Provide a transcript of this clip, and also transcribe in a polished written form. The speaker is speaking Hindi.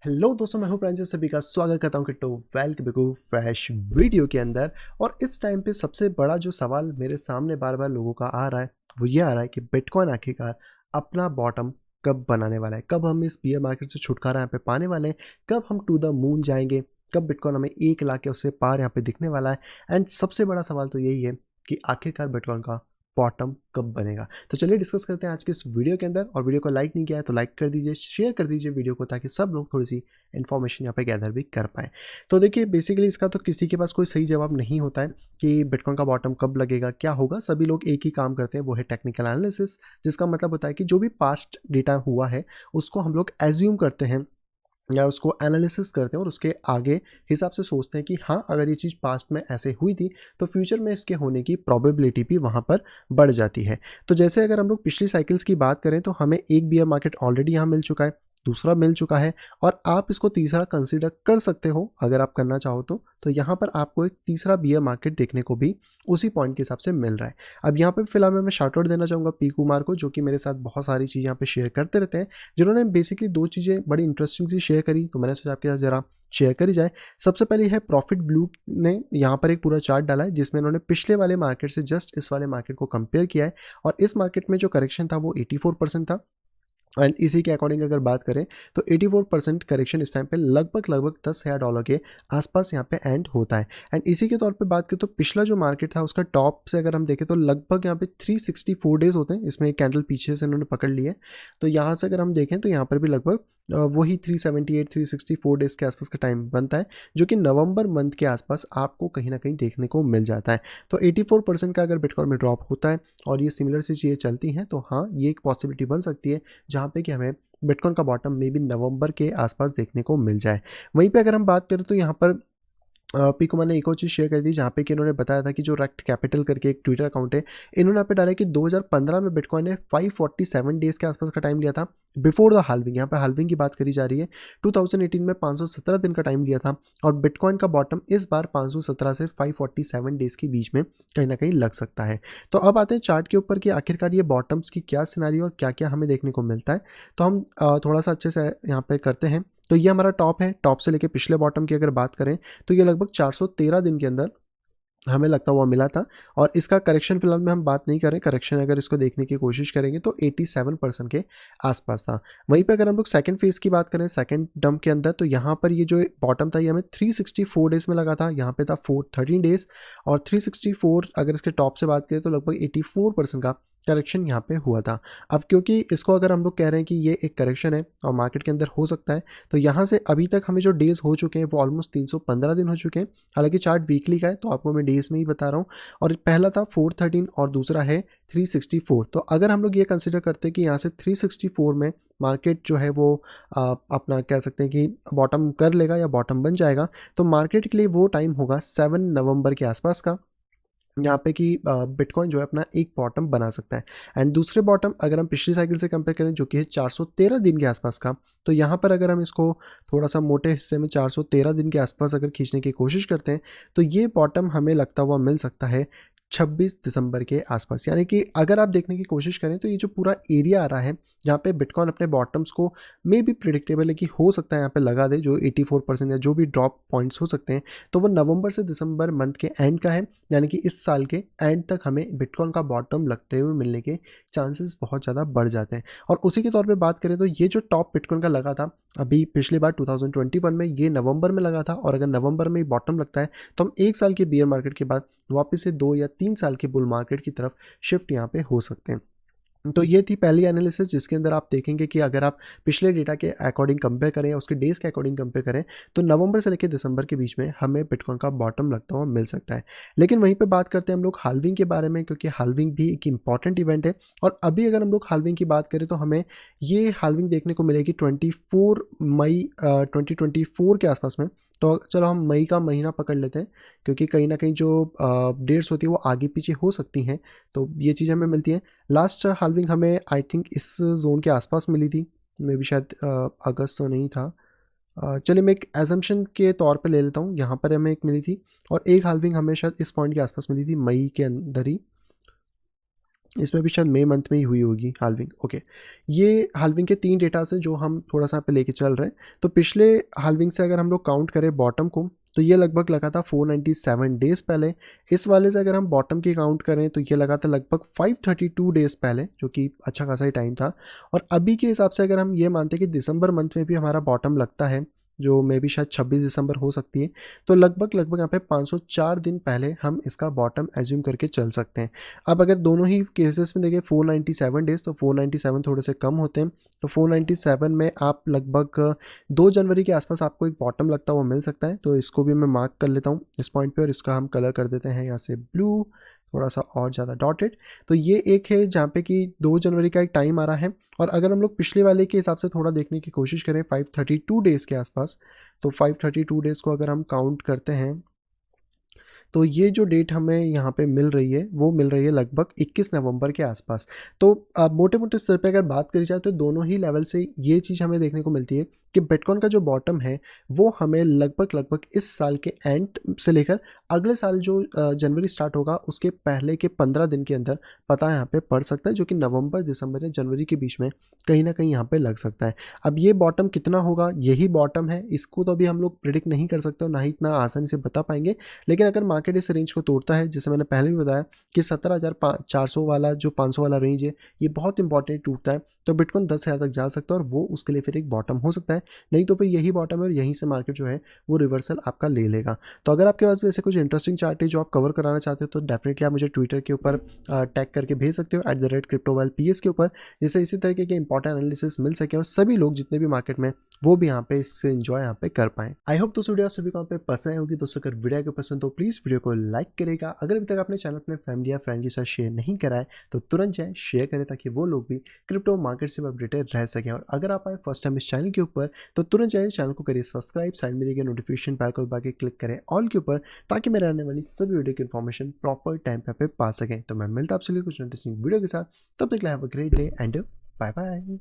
हेलो दोस्तों, मैं हूं प्रांजल, सभी का स्वागत करता हूं Kittu welcome to fresh video के अंदर। और इस टाइम पे सबसे बड़ा जो सवाल मेरे सामने बार बार लोगों का आ रहा है वो ये आ रहा है कि बिटकॉइन आखिरकार अपना बॉटम कब बनाने वाला है, कब हम इस बियर मार्केट से छुटकारा यहाँ पे पाने वाले हैं, कब हम टू द मून जाएंगे, कब बिटकॉइन हमें 1 लाख के उससे पार यहाँ पे दिखने वाला है। एंड सबसे बड़ा सवाल तो यही है कि आखिरकार बिटकॉइन का बॉटम कब बनेगा। तो चलिए डिस्कस करते हैं आज के इस वीडियो के अंदर। और वीडियो को लाइक नहीं किया है तो लाइक कर दीजिए, शेयर कर दीजिए वीडियो को, ताकि सब लोग थोड़ी सी इन्फॉर्मेशन यहाँ पे गैदर भी कर पाएँ। तो देखिए, बेसिकली इसका तो किसी के पास कोई सही जवाब नहीं होता है कि बिटकॉइन का बॉटम कब लगेगा, क्या होगा। सभी लोग एक ही काम करते हैं, वो है टेक्निकल एनालिसिस, जिसका मतलब होता है कि जो भी पास्ट डेटा हुआ है उसको हम लोग एज्यूम करते हैं या उसको एनालिसिस करते हैं और उसके आगे हिसाब से सोचते हैं कि हाँ, अगर ये चीज़ पास्ट में ऐसे हुई थी तो फ्यूचर में इसके होने की प्रोबेबिलिटी भी वहाँ पर बढ़ जाती है। तो जैसे अगर हम लोग पिछली साइकिल्स की बात करें तो हमें एक बियर मार्केट ऑलरेडी यहाँ मिल चुका है, दूसरा मिल चुका है, और आप इसको तीसरा कंसीडर कर सकते हो अगर आप करना चाहो तो यहाँ पर आपको एक तीसरा बियर मार्केट देखने को भी उसी पॉइंट के हिसाब से मिल रहा है। अब यहाँ पे फिलहाल मैं शार्ट आउट देना चाहूँगा पी कुमार को, जो कि मेरे साथ बहुत सारी चीज़ यहाँ पे शेयर करते रहते हैं, जिन्होंने बेसिकली दो चीज़ें बड़ी इंटरेस्टिंग सी शेयर करी, तो मैंने सोचा आपके साथ ज़रा शेयर करी जाए। सबसे पहले है प्रॉफिट ब्लू ने यहाँ पर एक पूरा चार्ट डाला है जिसमें उन्होंने पिछले वाले मार्केट से जस्ट इस वाले मार्केट को कंपेयर किया है। और इस मार्केट में जो करेक्शन था वो 84% था। एंड इसी के अकॉर्डिंग अगर बात करें तो 84% करेक्शन इस टाइम पे लगभग लगभग $10,000 के आसपास यहाँ पे एंड होता है। एंड इसी के तौर पे बात करें तो पिछला जो मार्केट था उसका टॉप से अगर हम देखें तो लगभग यहाँ पे 364 डेज होते हैं, इसमें एक कैंडल पीछे से इन्होंने पकड़ ली है। तो यहाँ से अगर हम देखें तो यहाँ पर भी लगभग वही 378 364 डेज के आसपास का टाइम बनता है, जो कि नवंबर मंथ के आसपास आपको कहीं ना कहीं देखने को मिल जाता है। तो 84% का अगर बिटकॉइन में ड्रॉप होता है और ये सिमिलर सी चीज़ें चलती हैं तो हाँ, ये एक पॉसिबिलिटी बन सकती है जहाँ पे कि हमें बिटकॉइन का बॉटम मे बी नवंबर के आसपास देखने को मिल जाए। वहीं पे अगर हम बात करें तो यहाँ पर पी कुमार ने एक और चीज़ शेयर कर दी, जहाँ पे कि इन्होंने बताया था कि जो रेक्ट कैपिटल करके एक ट्विटर अकाउंट है, इन्होंने यहाँ पे डाला कि 2015 में बिटकॉइन ने 547 डेज़ के आसपास का टाइम लिया था बिफोर द हाल्विंग। यहाँ पे हाल्विंग की बात करी जा रही है। 2018 में 517 दिन का टाइम लिया था और बिटकॉइन का बॉटम इस बार 517 से 547 डेज़ के बीच में कहीं ना कहीं लग सकता है। तो अब आते हैं चार्ट के ऊपर कि आखिरकार ये बॉटम्स की क्या सिनारी और क्या क्या हमें देखने को मिलता है। तो हम थोड़ा सा अच्छे से यहाँ पे करते हैं। तो ये हमारा टॉप है, टॉप से लेके पिछले बॉटम की अगर बात करें तो ये लगभग 413 दिन के अंदर हमें लगता हुआ मिला था। और इसका करेक्शन फिलहाल में हम बात नहीं करें, करेक्शन अगर इसको देखने की कोशिश करेंगे तो 87% के आसपास था। वहीं पे अगर हम लोग सेकंड फेज की बात करें, सेकंड डंप के अंदर, तो यहाँ पर ये जो बॉटम था ये हमें 364 डेज में लगा था, यहाँ पे था 413 डेज। और 364 अगर इसके टॉप से बात करें तो लगभग 84% का करेक्शन यहाँ पे हुआ था। अब क्योंकि इसको अगर हम लोग कह रहे हैं कि ये एक करेक्शन है और मार्केट के अंदर हो सकता है, तो यहाँ से अभी तक हमें जो डेज हो चुके हैं वो ऑलमोस्ट 315 दिन हो चुके हैं। हालांकि चार्ट वीकली का है तो आपको मैं डेज में ही बता रहा हूँ। और पहला था 413 और दूसरा है 364। तो अगर हम लोग ये कंसिडर करते हैं कि यहाँ से 364 में मार्केट जो है वो अपना कह सकते हैं कि बॉटम कर लेगा या बॉटम बन जाएगा, तो मार्केट के लिए वो टाइम होगा 7 नवंबर के आसपास का, यहाँ पे कि बिटकॉइन जो है अपना एक बॉटम बना सकता है। एंड दूसरे बॉटम अगर हम पिछली साइकिल से कंपेयर करें जो कि है 413 दिन के आसपास का, तो यहाँ पर अगर हम इसको थोड़ा सा मोटे हिस्से में 413 दिन के आसपास अगर खींचने की कोशिश करते हैं तो ये बॉटम हमें लगता हुआ मिल सकता है 26 दिसंबर के आसपास। यानी कि अगर आप देखने की कोशिश करें तो ये जो पूरा एरिया आ रहा है जहाँ पे बिटकॉइन अपने बॉटम्स को मे बी प्रिडिक्टेबल है कि हो सकता है यहाँ पे लगा दे, जो 84% या जो भी ड्रॉप पॉइंट्स हो सकते हैं, तो वो नवंबर से दिसंबर मंथ के एंड का है। यानी कि इस साल के एंड तक हमें बिटकॉइन का बॉटम लगते हुए मिलने के चांसेस बहुत ज़्यादा बढ़ जाते हैं। और उसी के तौर पे बात करें तो ये जो टॉप बिटकॉइन का लगा था अभी पिछली बार 2021 में, ये नवंबर में लगा था। और अगर नवंबर में बॉटम लगता है तो हम 1 साल के बियर मार्केट के बाद वापस से 2 या 3 साल के बुल मार्केट की तरफ शिफ्ट यहाँ पे हो सकते हैं। तो ये थी पहली एनालिसिस, जिसके अंदर आप देखेंगे कि अगर आप पिछले डेटा के अकॉर्डिंग कंपेयर करें या उसके डेज के अकॉर्डिंग कंपेयर करें तो नवंबर से लेकर दिसंबर के बीच में हमें बिटकॉइन का बॉटम लगता हुआ मिल सकता है। लेकिन वहीं पे बात करते हैं हम लोग हाल्विंग के बारे में, क्योंकि हाल्विंग भी एक इंपॉर्टेंट इवेंट है। और अभी अगर हम लोग हाल्विंग की बात करें तो हमें ये हाल्विंग देखने को मिलेगी 24 मई 2024 के आसपास में। तो चलो हम मई का महीना पकड़ लेते हैं, क्योंकि कहीं ना कहीं जो डेट्स होती है वो आगे पीछे हो सकती हैं, तो ये चीज़ हमें मिलती है। लास्ट हाल्विंग हमें आई थिंक इस जोन के आसपास मिली थी, मे भी शायद अगस्त तो नहीं था। चलिए मैं एक एजम्पशन के तौर पे ले लेता हूँ, यहाँ पर हमें एक मिली थी और एक हाल्विंग हमें शायद इस पॉइंट के आसपास मिली थी मई के अंदर ही। इसमें भी शायद मई मंथ में ही हुई होगी हाल्विंग। ओके, ये हाल्विंग के 3 डेटास हैं जो हम थोड़ा-सा यहाँ पे लेके चल रहे हैं। तो पिछले हाल्विंग से अगर हम लोग काउंट करें बॉटम को, तो ये लगभग लगा था 497 डेज़ पहले। इस वाले से अगर हम बॉटम की काउंट करें तो ये लगा था लगभग 532 डेज़ पहले, जो कि अच्छा खासा ही टाइम था। और अभी के हिसाब से अगर हम ये मानते हैं कि दिसंबर मंथ में भी हमारा बॉटम लगता है, जो मे बी शायद 26 दिसंबर हो सकती है, तो लगभग यहाँ पे 504 दिन पहले हम इसका बॉटम एज्यूम करके चल सकते हैं। अब अगर दोनों ही केसेस में देखें 497 डेज़, तो 497 थोड़े से कम होते हैं। तो 497 में आप लगभग 2 जनवरी के आसपास आपको एक बॉटम लगता हुआ मिल सकता है। तो इसको भी मैं मार्क कर लेता हूँ इस पॉइंट पे, और इसका हम कलर कर देते हैं यहाँ से ब्लू, थोड़ा सा और ज़्यादा डॉटेड। तो ये एक है जहाँ पे कि 2 जनवरी का एक टाइम आ रहा है। और अगर हम लोग पिछले वाले के हिसाब से थोड़ा देखने की कोशिश करें 532 डेज़ के आसपास, तो 532 डेज़ को अगर हम काउंट करते हैं, तो ये जो डेट हमें यहाँ पे मिल रही है वो मिल रही है लगभग 21 नवंबर के आसपास। तो मोटे-मोटे स्तर पे अगर बात करी जाए तो दोनों ही लेवल से ये चीज़ हमें देखने को मिलती है कि बिटकॉइन का जो बॉटम है वो हमें लगभग इस साल के एंड से लेकर अगले साल जो जनवरी स्टार्ट होगा उसके पहले के 15 दिन के अंदर पता यहाँ पे पड़ सकता है, जो कि नवंबर, दिसंबर या जनवरी के बीच में कहीं न कहीं यहाँ पे लग सकता है। अब ये बॉटम कितना होगा, यही बॉटम है, इसको तो अभी हम लोग प्रेडिक्ट नहीं कर सकते और ना ही इतना आसानी से बता पाएँगे। लेकिन अगर मार्केट इस रेंज को तोड़ता है, जैसे मैंने पहले भी बताया कि 17,400 वाला जो 500 वाला रेंज है, ये बहुत इंपॉर्टेंट टूटता है, तो बिटकॉइन 10,000 तक जा सकता है और वो उसके लिए फिर एक बॉटम हो सकता है। नहीं तो फिर यही बॉटम है और यहीं से मार्केट जो है वो रिवर्सल आपका ले लेगा। तो अगर आपके पास भी ऐसे कुछ इंटरेस्टिंग चार्ट है जो आप कवर कराना चाहते हो, तो डेफिनेटली आप मुझे ट्विटर के ऊपर टैग करके भेज सकते हो @cryptovalpes के ऊपर, जिससे इसी तरीके के इंपॉर्टेंट एनालिसिस मिल सके और सभी लोग जितने भी मार्केट में वो भी यहाँ पे इससे एंजॉय यहाँ पे कर पाएँ। आई होप दोस्तों वीडियो सभी को यहाँ पे पसंद आई होगी। दोस्तों अगर वीडियो आपको पसंद तो प्लीज़ वीडियो को लाइक करेगा। अगर अभी तक आपने चैनल अपने फैमिली या फ्रेंड के साथ शेयर नहीं करा है तो तुरंत जाएँ शेयर करें, ताकि वो लोग भी क्रिप्टो मार्केट से अपडेटेड रह सकें। और अगर आप आए फर्स्ट टाइम इस चैनल के ऊपर तो तुरंत जाइए चैनल को करिए सब्सक्राइब, साइड में देखिए नोटिफिकेशन बेल को दबा के क्लिक करें ऑल के ऊपर, ताकि मेरे आने वाली सभी वीडियो की इन्फॉर्मेशन प्रॉपर टाइम पे पा सकें। तो मैं मिलता आपसे कुछ इंटरेस्टिंग वीडियो के साथ, तब तक have a great day and bye bye.